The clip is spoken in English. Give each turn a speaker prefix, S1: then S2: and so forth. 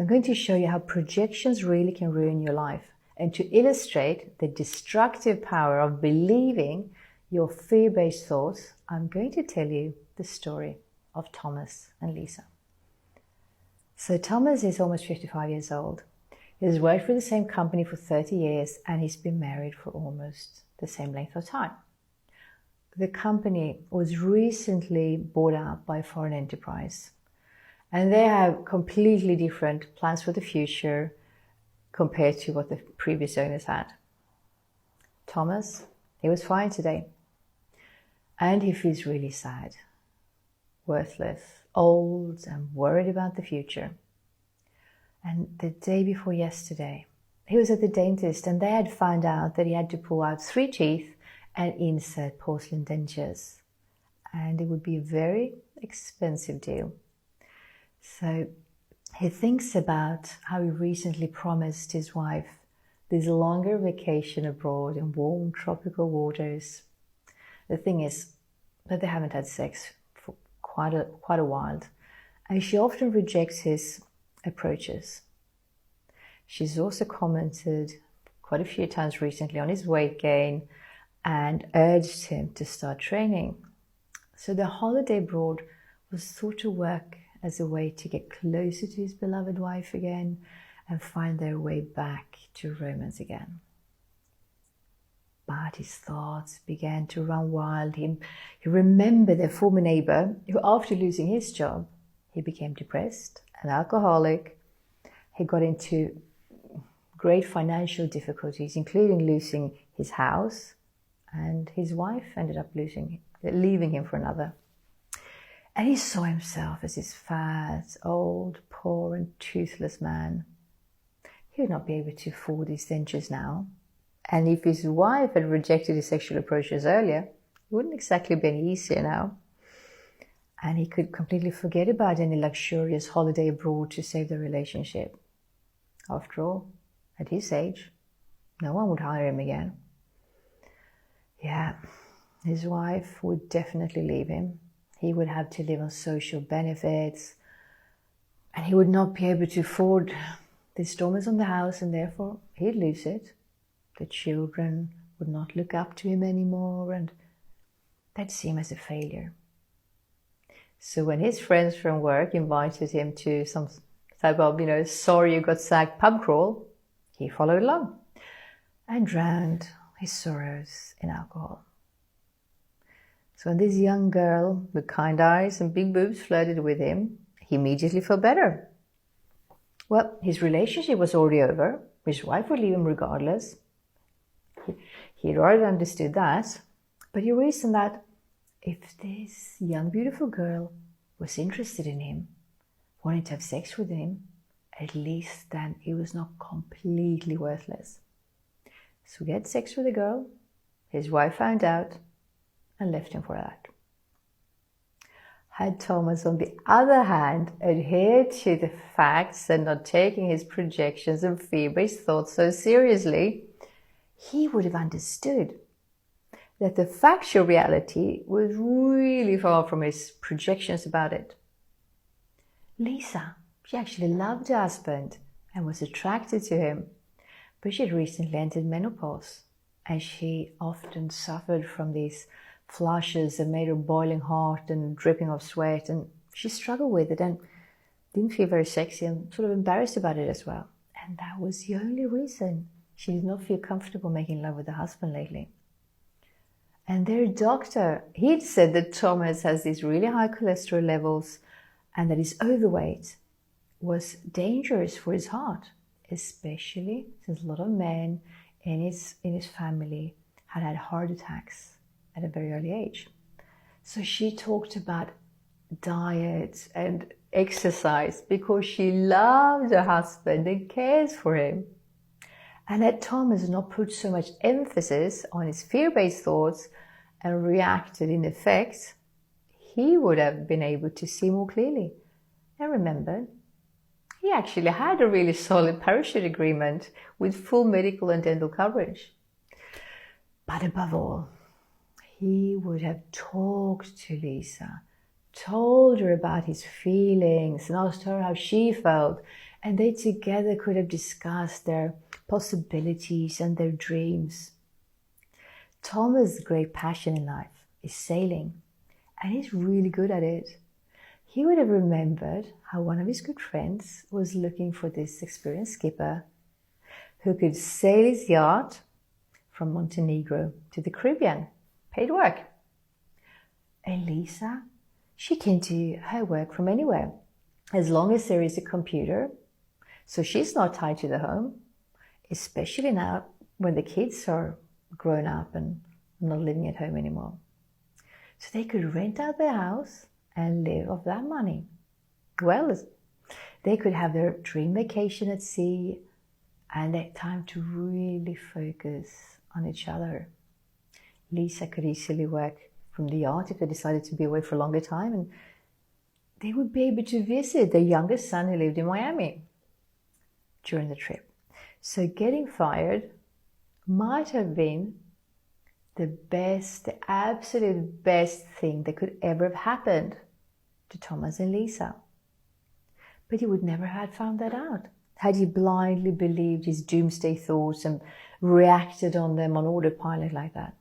S1: So I'm going to show you how projections really can ruin your life. And to illustrate the destructive power of believing your fear-based thoughts, I'm going to tell you the story of Thomas and Lisa. So Thomas is almost 55 years old. He's worked for the same company for 30 years and he's been married for almost the same length of time. The company was recently bought out by a foreign enterprise and they have completely different plans for the future compared to what the previous owners had. Thomas, he was fine today and he feels really sad, worthless, old and worried about the future. And the day before yesterday, he was at the dentist and they had found out that he had to pull out 3 teeth and insert porcelain dentures. And it would be a very expensive deal. So he thinks about how he recently promised his wife this longer vacation abroad in warm tropical waters. The thing is that they haven't had sex for quite a while, and she often rejects his approaches. She's also commented quite a few times recently on his weight gain and urged him to start training. So the holiday abroad was thought to work as a way to get closer to his beloved wife again and find their way back to romance again. But his thoughts began to run wild. He remembered their former neighbor who, after losing his job, he became depressed, an alcoholic. He got into great financial difficulties, including losing his house, and his wife ended up leaving him for another. And he saw himself as this fat, old, poor and toothless man. He would not be able to afford his dentures now. And if his wife had rejected his sexual approaches earlier, it wouldn't exactly be any easier now. And he could completely forget about any luxurious holiday abroad to save the relationship. After all, at his age, no one would hire him again. Yeah, his wife would definitely leave him. He would have to live on social benefits and he would not be able to afford the installments on the house and therefore he'd lose it. The children would not look up to him anymore and they'd see him as a failure. So when his friends from work invited him to some type of, sorry you got sacked pub crawl, he followed along and drowned his sorrows in alcohol. So when this young girl with kind eyes and big boobs flirted with him, he immediately felt better. Well, his relationship was already over. His wife would leave him regardless. He'd already understood that. But he reasoned that if this young, beautiful girl was interested in him, wanted to have sex with him, at least then he was not completely worthless. So he had sex with the girl. His wife found out and left him for that. Had Thomas, on the other hand, adhered to the facts and not taking his projections and fear-based thoughts so seriously, he would have understood that the factual reality was really far from his projections about it. Lisa, she actually loved her husband and was attracted to him, but she had recently entered menopause and she often suffered from these flushes that made her boiling hot and dripping of sweat, and she struggled with it and didn't feel very sexy and sort of embarrassed about it as well. And that was the only reason she did not feel comfortable making love with her husband lately. And their doctor, he'd said that Thomas has these really high cholesterol levels and that his overweight was dangerous for his heart, especially since a lot of men in his family had heart attacks at a very early age. So she talked about diet and exercise because she loves her husband and cares for him. And had Thomas not put so much emphasis on his fear-based thoughts and reacted in effect, he would have been able to see more clearly. And remember, he actually had a really solid parachute agreement with full medical and dental coverage. But above all, he would have talked to Lisa, told her about his feelings and asked her how she felt And they together could have discussed their possibilities and their dreams. Thomas' great passion in life is sailing, and he's really good at it. He would have remembered how one of his good friends was looking for this experienced skipper who could sail his yacht from Montenegro to the Caribbean. Paid work. Elisa, she can do her work from anywhere, as long as there is a computer. So she's not tied to the home, especially now when the kids are grown up and not living at home anymore. So they could rent out their house and live off that money. Well, they could have their dream vacation at sea and that time to really focus on each other. Lisa could easily work from the yacht if they decided to be away for a longer time, and they would be able to visit their youngest son who lived in Miami during the trip. So getting fired might have been the absolute best thing that could ever have happened to Thomas and Lisa. But he would never have found that out had he blindly believed his doomsday thoughts and reacted on them on autopilot like that.